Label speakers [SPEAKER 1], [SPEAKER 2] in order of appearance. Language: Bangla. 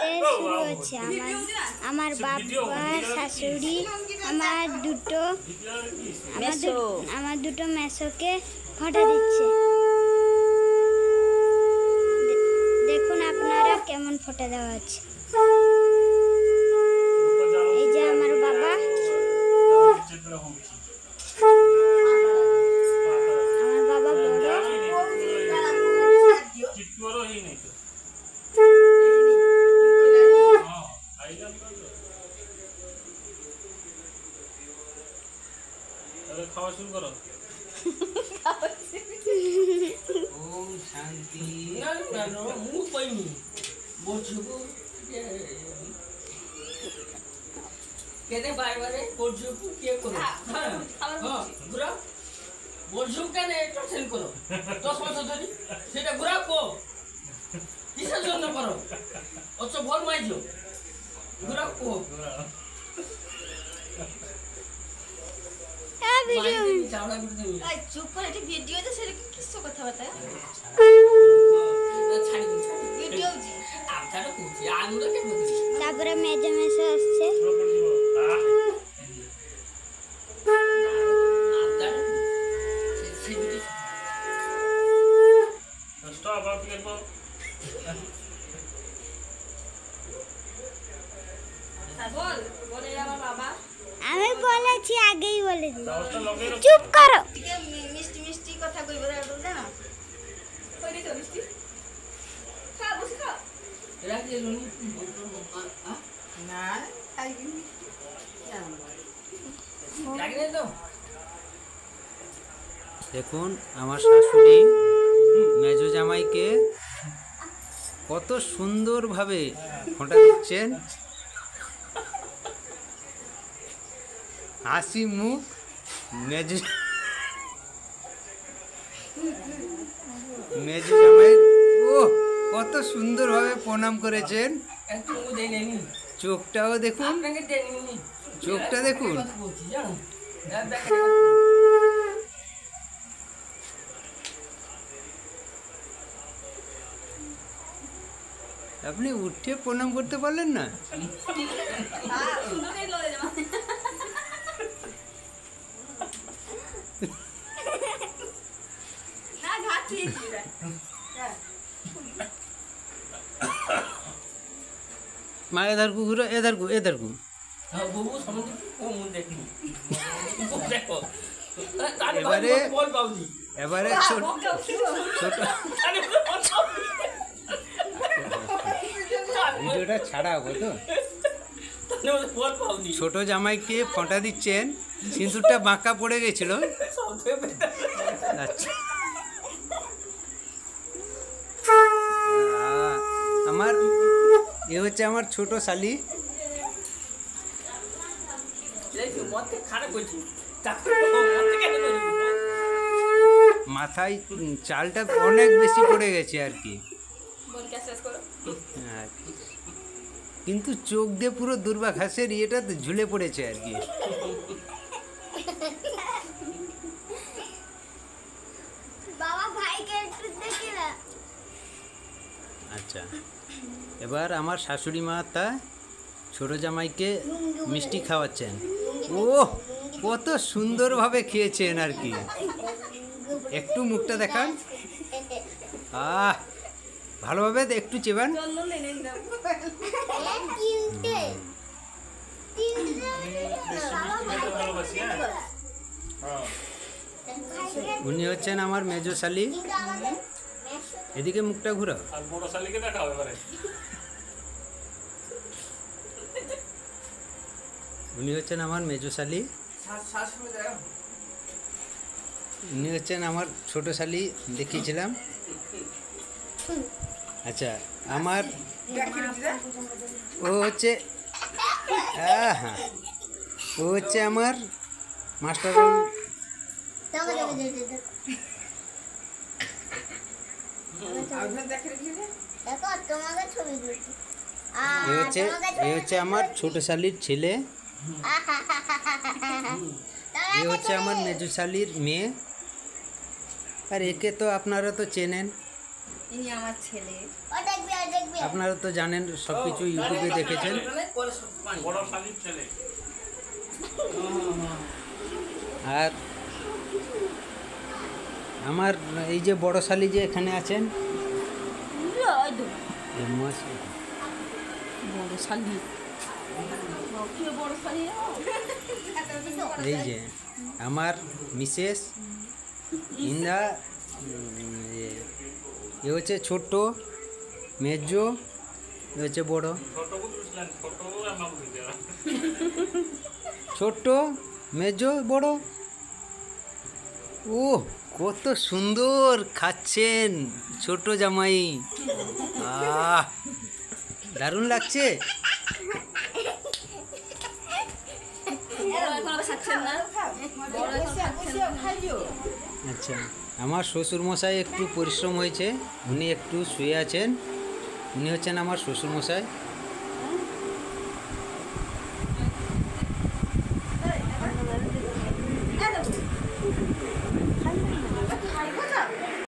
[SPEAKER 1] দেখতে শুরু হচ্ছে। আমার বাবা, শাশুড়ি, আমার দুটো মেসোকে ফটো দিচ্ছে। দেখুন আপনারা কেমন ফটো দেওয়া হচ্ছে। এই যে আমার বাবা,
[SPEAKER 2] খাওয়া শুরু করো।
[SPEAKER 3] ওম শান্তি। না মুখ পাইনি বলছো কেন বারবারে বলছো কি করো? হ্যাঁ ঘুরা বলছো কেন টেনশন করো 10 বছর ধরে সেটা ঘুরা কো কিসের জন্য করো? অত বল মাইছো ঘুরা কো
[SPEAKER 4] চুপ করে এটা ভিডিও তো সেটা কিছু কথা বার্তা
[SPEAKER 1] তারপরে মেজে মেসে আসছে। আমি বলেছি, আগেই বলে দিই। চুপ করো।
[SPEAKER 4] মিষ্টি মিষ্টি কথা কইব বলতে না কইনি তো মিষ্টি খা বসে খা
[SPEAKER 3] না
[SPEAKER 5] দেখুন আমার শাশুড়ি মেজো জামাইকে কত সুন্দরভাবে ফোঁটা দিচ্ছেন। হাসি মুখ মেজো জামাই ও কত সুন্দরভাবে প্রণাম করেছেন। চোখটাও দেখুন, চোখটা দেখুন। আপনি উঠে প্রণাম করতে পারলেন না? মা এধার কু ঘুরো, এধার কু এবারে ছোট ভিডিওটা ছাড়া হবে তো। ছোট জামাইকে ফোঁটা দিচ্ছেন, সিঁদুরটা বাঁকা পড়ে গেছিল। আচ্ছা আমার এ হচ্ছে আমার ছোট শালি। মাথায় চালটা অনেক বেশি পড়ে গেছে আর কি, কিন্তু চোখ দিয়ে পুরো দুর্বা ঘাসের ইয়েটা ঝুলে পড়েছে আর কি। আচ্ছা এবার আমার শাশুড়ি মা তা ছোট জামাইকে মিষ্টি খাওয়াচ্ছেন। ও কত সুন্দরভাবে খেয়েছেন আর কি। একটু মুখটা দেখান, ভালোভাবে একটু চেবান। উনি হচ্ছেন আমার মেজো শালি। এদিকে মুখটা ঘুরাও। উনি হচ্ছেন আমার মেজো শালি। উনি হচ্ছেন আমার ছোট শালি, দেখিয়েছিলাম। আচ্ছা আমার ও হচ্ছে হ্যাঁ ও হচ্ছে আমার মাস্টার। এ হচ্ছে আমার ছোট শালির ছেলে। এ হচ্ছে আমার মেজো শালির মেয়ে। আর একে তো আপনারা তো চেনেন,
[SPEAKER 4] ইনি আমার ছেলে।
[SPEAKER 5] আপনারা তো জানেন সব কিছু ইউটিউবে দেখেছেন।
[SPEAKER 3] পরে সব পানি।
[SPEAKER 2] বড় শালির ছেলে।
[SPEAKER 5] আর আমার এই যে বড় শালি যে এখানে আছেন, এই মাছ-
[SPEAKER 4] বড় শালি। কি বড় শালি?
[SPEAKER 5] এই যে আমার মিসেস ইন্দা, এ হচ্ছে ছোট্ট, মেজো, এ হচ্ছে বড়।
[SPEAKER 2] ছোট বুঝলেন, ছোট আমরা বুঝতে পারি।
[SPEAKER 5] ছোট্ট, মেজো, বড়। ও কত সুন্দর খাচ্ছেন ছোট জামাই, আহ দারুণ লাগছে।
[SPEAKER 4] বড় এখনো খাচ্ছেন না? বড় এখনো খাচ্ছেন না?
[SPEAKER 5] আচ্ছা, আমার শ্বশুরমশাই একটু পরিশ্রম হয়েছে, উনি একটু শুয়ে আছেন। উনি হচ্ছেন আমার শ্বশুরমশাই।